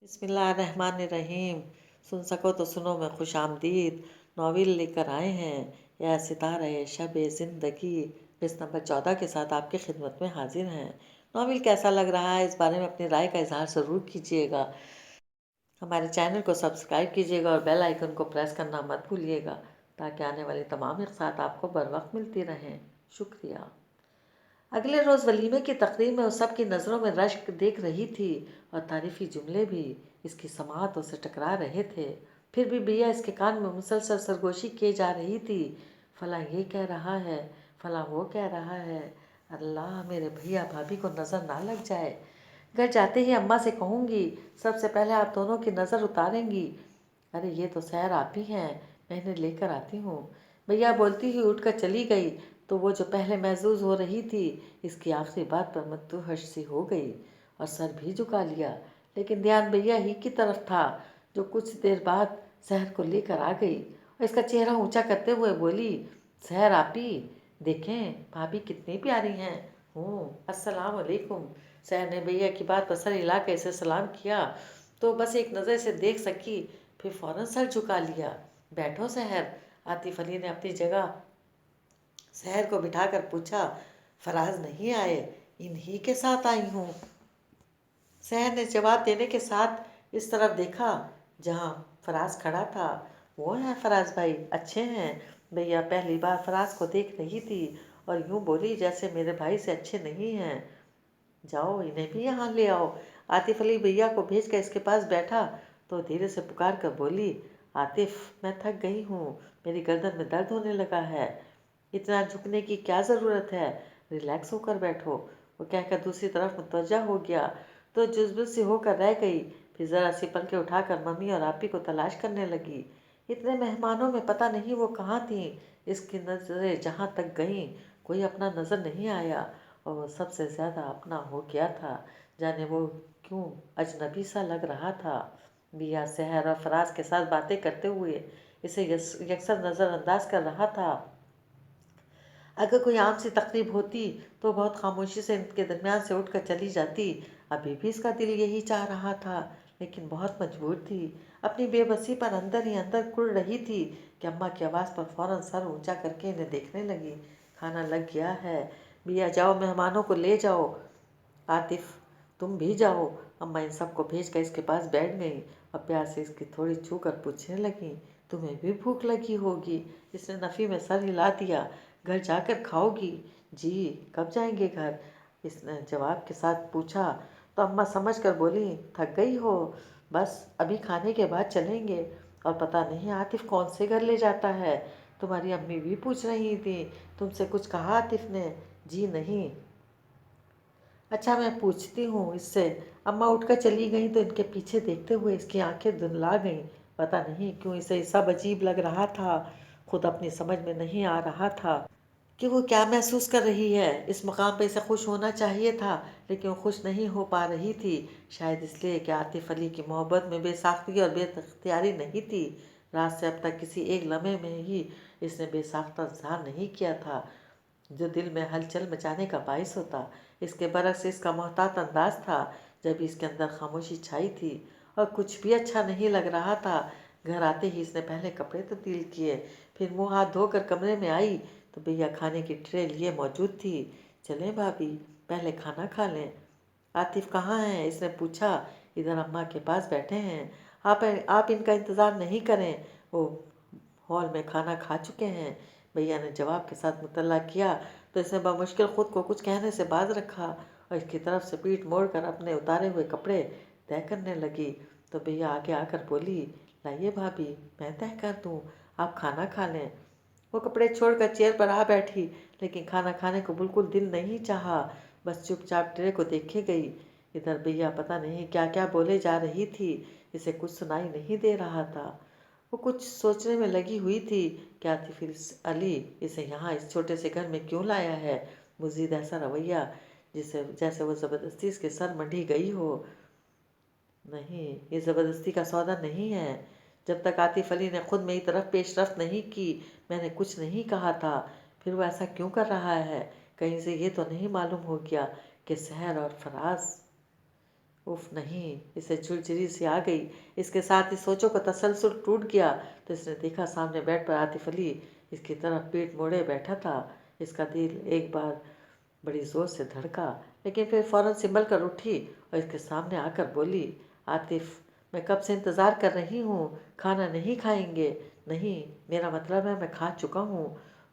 बिस्मिल्लाहिर्रहमानिर्रहीम। सुन सको तो सुनो मैं खुश आमदीद नावल लेकर आए हैं। या सितारे शब ज़िंदगी किस्त नंबर 14 के साथ आपकी खिदमत में हाजिर हैं। नावल कैसा लग रहा है इस बारे में अपनी राय का इजहार ज़रूर कीजिएगा। हमारे चैनल को सब्सक्राइब कीजिएगा और बेल आइकन को प्रेस करना मत भूलिएगा ताकि आने वाली तमाम इख्तियार आपको बर वक्त मिलती रहें। शुक्रिया। अगले रोज़ वलीमे की तकरीब में उस सब की नज़रों में रश्क देख रही थी और तारीफ़ी जुमले भी इसकी समाअतों से टकरा रहे थे। फिर भी भैया इसके कान में मुसलसल सरगोशी किए जा रही थी। फला ये कह रहा है, फला वो कह रहा है। अल्लाह मेरे भैया भाभी को नज़र ना लग जाए। घर जाते ही अम्मा से कहूँगी सबसे पहले आप दोनों की नज़र उतारेंगी। अरे ये तो सैर आप ही हैं, मैं इन्हें लेकर आती हूँ। भैया बोलती ही उठकर चली गई तो वो जो पहले महजूज हो रही थी इसकी आखिरी बात पर मद्दूहश सी हो गई और सर भी झुका लिया। लेकिन ध्यान भैया ही की तरफ था जो कुछ देर बाद सहर को लेकर आ गई और इसका चेहरा ऊंचा करते हुए बोली, सहर आपी, देखें भाभी कितनी प्यारी हैं। अस्सलाम वालेकुम। सहर ने भैया की बात पर सर हिला के इसे सलाम किया तो बस एक नज़र से देख सकी, फिर फौरन सर झुका लिया। बैठो सहर। आतिफ अली ने अपनी जगह सहर को बिठाकर पूछा, फराज नहीं आए? इन्हीं के साथ आई हूँ। सहर ने जवाब देने के साथ इस तरफ देखा जहाँ फराज खड़ा था। वो हैं फराज भाई, अच्छे हैं? भैया पहली बार फराज को देख रही थी और यूँ बोली जैसे मेरे भाई से अच्छे नहीं हैं। जाओ इन्हें भी यहाँ ले आओ। आतिफ अली भैया को भेज कर इसके पास बैठा तो धीरे से पुकार कर बोली, आतिफ मैं थक गई हूँ, मेरी गर्दन में दर्द होने लगा है। इतना झुकने की क्या ज़रूरत है, रिलैक्स होकर बैठो। वो कहकर दूसरी तरफ मुतवज्जा हो गया तो जुज़्बुज़ सी होकर रह गई। फिर ज़रा सी पलकें उठाकर मम्मी और आपी को तलाश करने लगी। इतने मेहमानों में पता नहीं वो कहाँ थीं। इसकी नज़रें जहाँ तक गईं कोई अपना नज़र नहीं आया और वो सबसे ज़्यादा अपना हो गया था। जाने वो क्यों अजनबी सा लग रहा था। बिया सहर और फराज के साथ बातें करते हुए इसे यकसर नज़रअंदाज कर रहा था। अगर कोई आम सी तकरीब होती तो बहुत खामोशी से इनके दरमियान से उठकर चली जाती। अभी भी इसका दिल यही चाह रहा था लेकिन बहुत मजबूर थी। अपनी बेबसी पर अंदर ही अंदर कुढ़ रही थी कि अम्मा की आवाज़ पर फौरन सर ऊंचा करके इन्हें देखने लगी। खाना लग गया है, बिया जाओ मेहमानों को ले जाओ। आतिफ तुम भी जाओ। अम्मा इन सबको भेज कर इसके पास बैठ गई और प्यार से इसकी थोड़ी छू कर पूछने लगी, तुम्हें भी भूख लगी होगी? इसने नफ़ी में सर हिला दिया। घर जाकर खाओगी? जी। कब जाएंगे घर? इसने जवाब के साथ पूछा तो अम्मा समझ कर बोली, थक गई हो? बस अभी खाने के बाद चलेंगे। और पता नहीं आतिफ कौन से घर ले जाता है। तुम्हारी अम्मी भी पूछ रही थी, तुमसे कुछ कहा आतिफ ने? जी नहीं। अच्छा मैं पूछती हूँ इससे। अम्मा उठकर चली गई तो इनके पीछे देखते हुए इसकी आंखें धुंधला गईं। पता नहीं क्यों इसे सब अजीब लग रहा था। खुद अपनी समझ में नहीं आ रहा था कि वो क्या महसूस कर रही है। इस मकाम पे इसे खुश होना चाहिए था लेकिन वो खुश नहीं हो पा रही थी। शायद इसलिए कि आतिफ अली की मोहब्बत में बेसाख्तगी और बेख्तियारी नहीं थी। रात से अब तक किसी एक लम्हे में ही इसने बेसाख्ता इज़हार नहीं किया था जो दिल में हलचल मचाने का बायस होता। इसके बरक्स इसका मोहतात अंदाज था जब इसके अंदर खामोशी छाई थी और कुछ भी अच्छा नहीं लग रहा था। घर आते ही इसने पहले कपड़े तब्दील किए, फिर मुँह हाथ धोकर कमरे में आई तो भैया खाने की ट्रे लिए मौजूद थी। चलें भाभी, पहले खाना खा लें। आतिफ कहाँ हैं? इसने पूछा। इधर अम्मा के पास बैठे हैं। आप इनका इंतज़ार नहीं करें, वो हॉल में खाना खा चुके हैं। भैया ने जवाब के साथ मुतल्ला किया तो इसने बमुश्किल ख़ुद को कुछ कहने से बाज रखा और इसकी तरफ से पीठ मोड़कर अपने उतारे हुए कपड़े तय करने लगी। तो भैया आगे आकर बोली, लाइए भाभी मैं तय कर दूँ, आप खाना खा लें। वो कपड़े छोड़कर चेयर पर आ बैठी लेकिन खाना खाने को बिल्कुल दिल नहीं चाहा। बस चुपचाप ट्रे को देखे गई। इधर भैया पता नहीं क्या क्या बोले जा रही थी, इसे कुछ सुनाई नहीं दे रहा था। वो कुछ सोचने में लगी हुई थी कि आतिफ अली इसे यहाँ इस छोटे से घर में क्यों लाया है। मज़ीद ऐसा रवैया जिसे जैसे वो ज़बरदस्ती इसके सर मंडी गई हो। नहीं, ये ज़बरदस्ती का सौदा नहीं है। जब तक आतिफ अली ने खुद मेरी तरफ पेशरफ्त नहीं की मैंने कुछ नहीं कहा था। फिर वो ऐसा क्यों कर रहा है? कहीं से ये तो नहीं मालूम हो गया कि सहर और फराज उफ नहीं, इसे झुरझुरी सी आ गई। इसके साथ ही सोचों का तसलसल टूट गया। तो इसने देखा सामने बेड पर आतिफ अली इसकी तरफ पीठ मोड़े बैठा था। इसका दिल एक बार बड़ी ज़ोर से धड़का, लेकिन फिर फ़ौरन संभल कर उठी और इसके सामने आकर बोली, आतिफ, मैं कब से इंतज़ार कर रही हूँ, खाना नहीं खाएंगे? नहीं, मेरा मतलब है मैं खा चुका हूँ।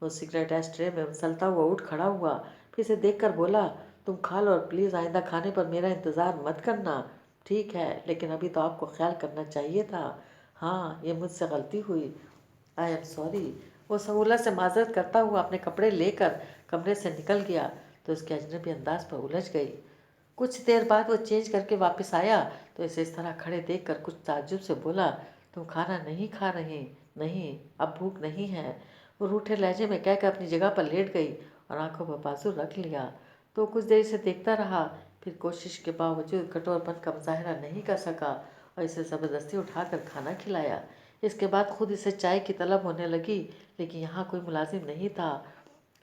वो सिगरेट एस्ट्रे में मसलता हुआ उठ खड़ा हुआ, फिर इसे देख कर बोला, तुम खा लो और प्लीज़ आइंदा खाने पर मेरा इंतज़ार मत करना। ठीक है, लेकिन अभी तो आपको ख्याल करना चाहिए था। हाँ, ये मुझसे गलती हुई। I am sorry. वो सहूलत से माजरत करता हुआ अपने कपड़े लेकर कमरे से निकल गया तो उसके अजनबी अंदाज पर उलझ गई। कुछ देर बाद वो चेंज करके वापस आया तो इसे इस तरह खड़े देखकर कुछ ताज्जुब से बोला, तुम खाना नहीं खा रही? नहीं, अब भूख नहीं है। वो रूठे लहजे में कहकर अपनी जगह पर लेट गई और आंखों पर बाजू रख लिया। तो कुछ देर से देखता रहा, फिर कोशिश के बावजूद कठोरपन का मुजाहरा नहीं कर सका और इसे ज़बरदस्ती उठाकर खाना खिलाया। इसके बाद खुद इसे चाय की तलब होने लगी, लेकिन यहाँ कोई मुलाजिम नहीं था।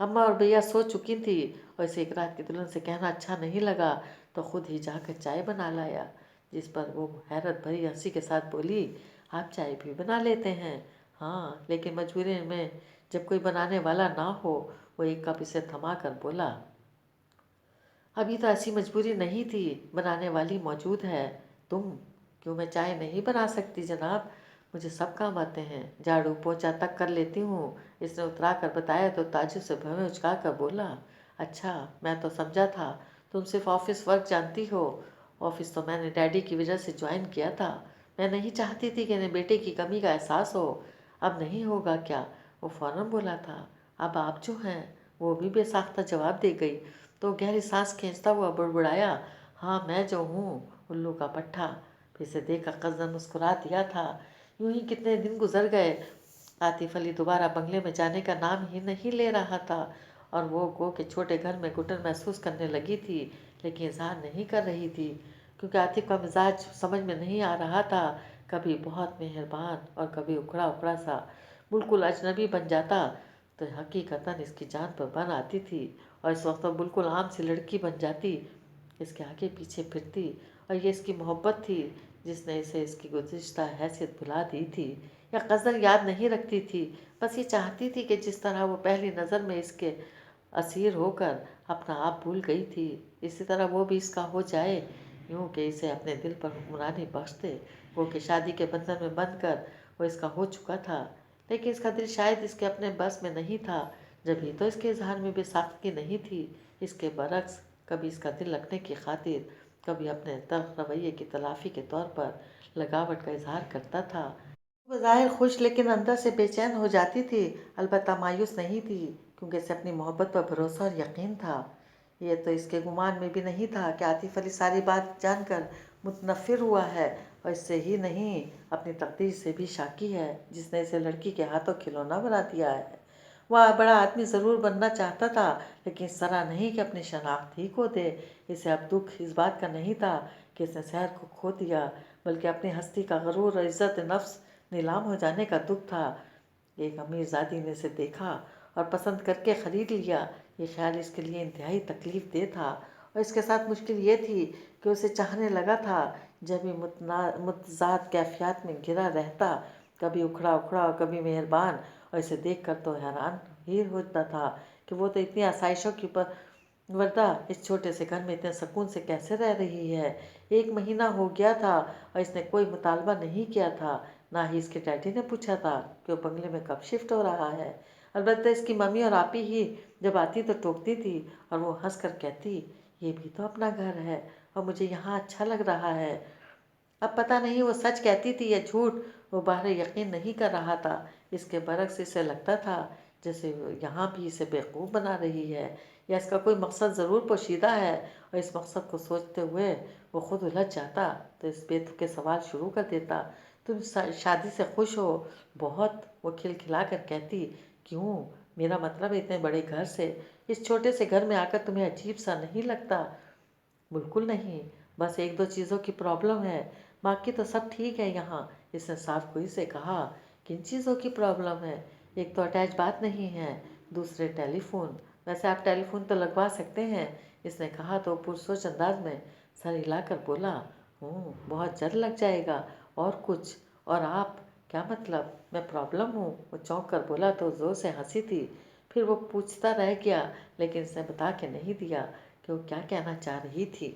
अम्मा और भैया सो चुकी थी और इसे एक रात की दुल्हन से कहना अच्छा नहीं लगा तो खुद ही जाकर चाय बना लाया, जिस पर वो हैरत भरी हंसी के साथ बोली, आप चाय भी बना लेते हैं? हाँ, लेकिन मजबूरी में जब कोई बनाने वाला ना हो। वो एक कप इसे थमा कर बोला, अभी तो ऐसी मजबूरी नहीं थी, बनाने वाली मौजूद है। तुम? क्यों मैं चाय नहीं बना सकती जनाब? मुझे सब काम आते हैं, झाड़ू पोछा तक कर लेती हूँ। इसने उतरा कर बताया तो ताज्जुब से भवें उचका कर बोला, अच्छा, मैं तो समझा था तुम सिर्फ ऑफिस वर्क जानती हो। ऑफिस तो मैंने डैडी की वजह से ज्वाइन किया था। मैं नहीं चाहती थी कि इन्हें बेटे की कमी का एहसास हो। अब नहीं होगा क्या? वो फ़ौरन बोला था। अब आप जो हैं? वो भी बेसाख्ता जवाब दे गई। तो गहरी सांस खींचता हुआ बुड़बुड़ाया, हाँ मैं जो हूँ, उल्लू का पट्ठा। फिर से देखा कसदन मुस्कुरा दिया था। यूं ही कितने दिन गुजर गए। आतिफ अली दोबारा बंगले में जाने का नाम ही नहीं ले रहा था और वो गो के छोटे घर में घुटन महसूस करने लगी थी, लेकिन इजहार नहीं कर रही थी क्योंकि आतिफ का मिजाज समझ में नहीं आ रहा था। कभी बहुत मेहरबान और कभी उखड़ा उखड़ा सा बिल्कुल अजनबी बन जाता तो हकीकतन इसकी जान पर बन आती थी और इस वक्त तो बिल्कुल आम सी लड़की बन जाती, इसके आगे पीछे फिरती। और ये इसकी मोहब्बत थी जिसने इसे इसकी गुज़िश्ता हैसियत भुला दी थी या कदर याद नहीं रखती थी। बस ये चाहती थी कि जिस तरह वो पहली नज़र में इसके असीर होकर अपना आप भूल गई थी, इसी तरह वो भी इसका हो जाए, यूँ कि इसे अपने दिल पर हुक्मरानी बख्श दे। वो कि शादी के बंधन में बंध कर वो इसका हो चुका था, लेकिन इसका दिल शायद इसके अपने बस में नहीं था। जब तो इसके इजहार में बेसाख्तगी नहीं थी। इसके बरक्स कभी इसका दिल रखने की खातिर, कभी अपने तल्ख रवैये की तलाफ़ी के तौर पर लगावट का इजहार करता था। बज़ाहिर खुश लेकिन अंदर से बेचैन हो जाती थी, अलबत्ता मायूस नहीं थी क्योंकि इसे अपनी मोहब्बत पर भरोसा और यकीन था। ये तो इसके गुमान में भी नहीं था कि आतिफ अली सारी बात जानकर मुतनफ़िर हुआ है और इससे ही नहीं अपनी तकदीर से भी शाकी है जिसने इसे लड़की के हाथों खिलौना बना दिया है। वह बड़ा आदमी ज़रूर बनना चाहता था, लेकिन इस तरह नहीं कि अपनी शनाख्त ही खो दे। इसे अब दुख इस बात का नहीं था कि इसने शहर को खो दिया, बल्कि अपनी हस्ती का गरूर और इज़्ज़त नफ्स नीलाम हो जाने का दुख था। एक अमीरजादी ने इसे देखा और पसंद करके ख़रीद लिया। ये ख्याल इसके लिए इंतहाई तकलीफ़ दे था और इसके साथ मुश्किल ये थी कि उसे चाहने लगा था जब भी मुतज़ाद कैफियत में घिरा रहता, कभी उखड़ा उखड़ा और कभी मेहरबान। और इसे देख कर तो हैरान ही होता था कि वो तो इतनी आसाइशों की वर्दा इस छोटे से घर में इतने सुकून से कैसे रह रही है। 1 महीना हो गया था और इसने कोई मुतालबा नहीं किया था, ना ही इसके डैडी ने पूछा था कि वो बंगले में कब शिफ्ट हो रहा है। अलबत्ता इसकी मम्मी और आपी ही जब आती तो टोकती थी और वो हंस कर कहती, ये भी तो अपना घर है और मुझे यहाँ अच्छा लग रहा है। अब पता नहीं वो सच कहती थी या झूठ, वो बाहर यकीन नहीं कर रहा था। इसके बरक्स इसे लगता था जैसे यहाँ भी इसे बेवकूफ़ बना रही है या इसका कोई मकसद ज़रूर पोशीदा है। और इस मकसद को सोचते हुए वो खुद उलझ जाता तो इस बेतुके सवाल शुरू कर देता, तुम शादी से खुश हो? बहुत। वो खिलखिला कर कहती, क्यों? मेरा मतलब इतने बड़े घर से इस छोटे से घर में आकर तुम्हें अजीब सा नहीं लगता? बिल्कुल नहीं, बस 1-2 चीज़ों की प्रॉब्लम है, बाकी तो सब ठीक है यहाँ। इसने साफ गोई से कहा, किन चीज़ों की प्रॉब्लम है? एक तो अटैच बात नहीं है, दूसरे टेलीफोन। वैसे आप टेलीफोन तो लगवा सकते हैं, इसने कहा तो पुरसोच अंदाज में सर हिलाकर बोला, بہت جلد لگ جائے گا، اور کچھ؟ اور آپ؟ کیا مطلب؟ میں پرابلم ہوں؟ وہ چونک کر بولا تو زور سے ہنسی تھی۔ پھر وہ پوچھتا رہ گیا، لیکن اس نے بتا کے نہیں دیا کہ وہ کیا کہنا چاہ رہی تھی۔